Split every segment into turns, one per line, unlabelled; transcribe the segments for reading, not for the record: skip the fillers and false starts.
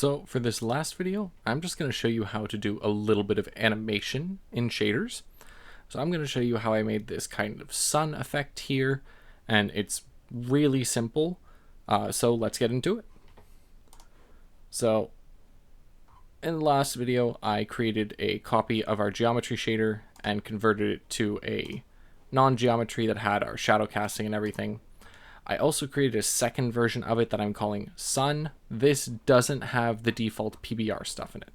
So for this last video, I'm just going to show you how to do a little bit of animation in shaders. So I'm going to show you how I made this kind of sun effect here, and it's really simple. So let's get into it. So in the last video, I created a copy of our geometry shader and converted it to a non-geometry that had our shadow casting and everything. I also created a second version of it that I'm calling Sun. This doesn't have the default PBR stuff in it.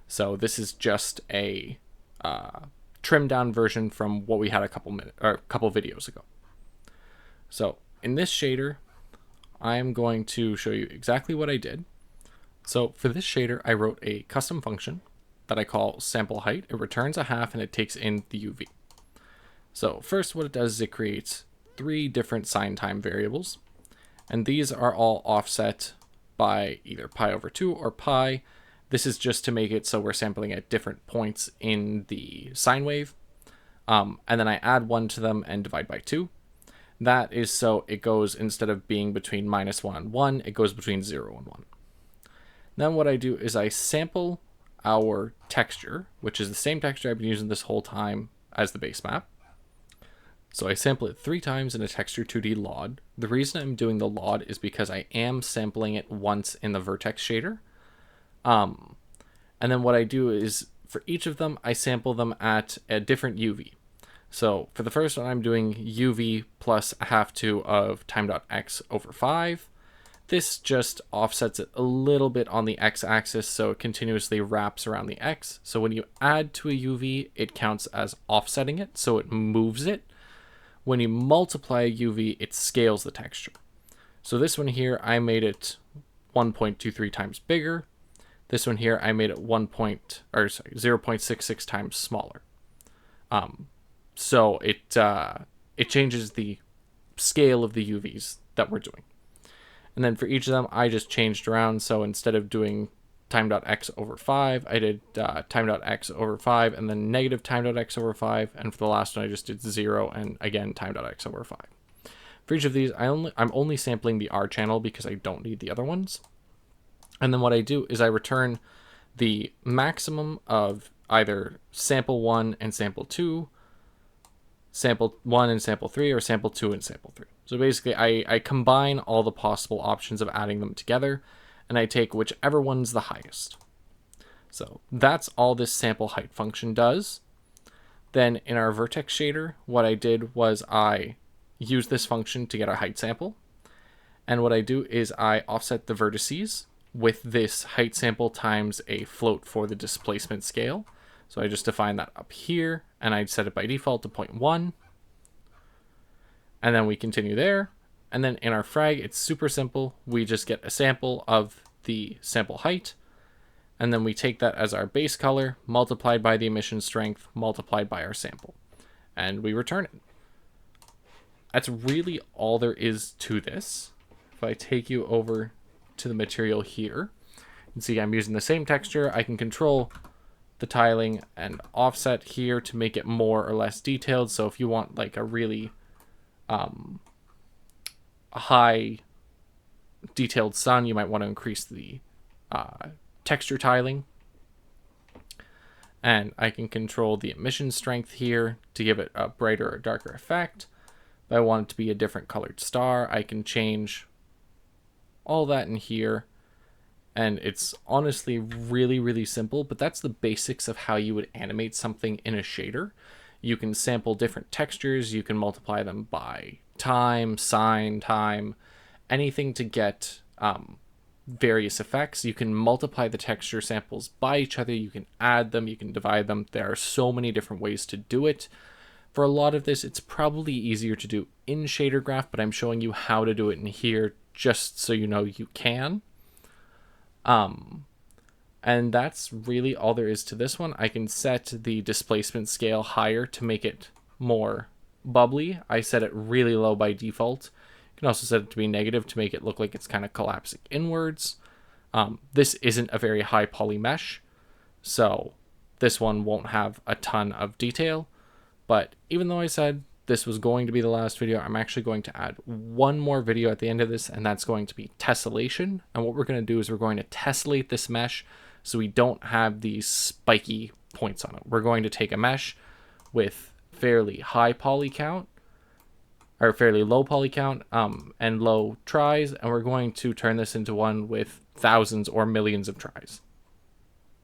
So this is just a trimmed down version from what we had a couple videos ago. So in this shader, I'm going to show you exactly what I did. So for this shader, I wrote a custom function that I call sample height. It returns a half and it takes in the UV. So first what it does is it creates 3 different sine time variables, and these are all offset by either pi over 2 or pi. This is just to make it so we're sampling at different points in the sine wave, and then I add 1 to them and divide by 2. That is so it goes, instead of being between -1 and 1, it goes between 0 and 1. Then what I do is I sample our texture, which is the same texture I've been using this whole time as the base map. So I sample it 3 times in a texture 2D LOD. The reason I'm doing the LOD is because I am sampling it once in the vertex shader. And then what I do is for each of them, I sample them at a different UV. So for the first one, I'm doing UV plus a half 2 of time.x over 5. This just offsets it a little bit on the x-axis, so it continuously wraps around the x. So when you add to a UV, it counts as offsetting it, so it moves it. When you multiply a UV, it scales the texture. So this one here, I made it 1.23 times bigger. This one here, I made it 0.66 times smaller. So it changes the scale of the UVs that we're doing. And then for each of them, I just changed around. So instead of doing time.x over 5, I did time.x over 5 and then negative time.x over 5, and for the last one I just did 0 and again time.x over 5. For each of these, I'm only sampling the R channel because I don't need the other ones. And then what I do is I return the maximum of either sample 1 and sample 2, sample 1 and sample 3, or sample 2 and sample 3. So basically I combine all the possible options of adding them together, and I take whichever one's the highest. So that's all this sample height function does. Then in our vertex shader, what I did was I used this function to get our height sample. And what I do is I offset the vertices with this height sample times a float for the displacement scale. So I just define that up here, and I set it by default to 0.1. And then we continue there. And then in our frag, it's super simple. We just get a sample of the sample height, and then we take that as our base color, multiplied by the emission strength, multiplied by our sample, and we return it. That's really all there is to this. If I take you over to the material here, you can see I'm using the same texture. I can control the tiling and offset here to make it more or less detailed. So if you want like a really high detailed sun, you might want to increase the texture tiling. And I can control the emission strength here to give it a brighter or darker effect. If I want it to be a different colored star, I can change all that in here. And it's honestly really, really simple, but that's the basics of how you would animate something in a shader. You can sample different textures, you can multiply them by time, sine, time, anything to get various effects. You can multiply the texture samples by each other, you can add them, you can divide them. There are so many different ways to do it. For a lot of this, it's probably easier to do in Shader Graph, but I'm showing you how to do it in here just so you know you can. And that's really all there is to this one. I can set the displacement scale higher to make it more bubbly. I set it really low by default. You can also set it to be negative to make it look like it's kind of collapsing inwards. This isn't a very high poly mesh, so this one won't have a ton of detail. But even though I said this was going to be the last video. I'm actually going to add one more video at the end of this, and that's going to be tessellation. And what we're going to do is we're going to tessellate this mesh so we don't have these spiky points on it. We're going to take a mesh with fairly high poly count, or fairly low poly count, and low tries, and we're going to turn this into one with thousands or millions of tries.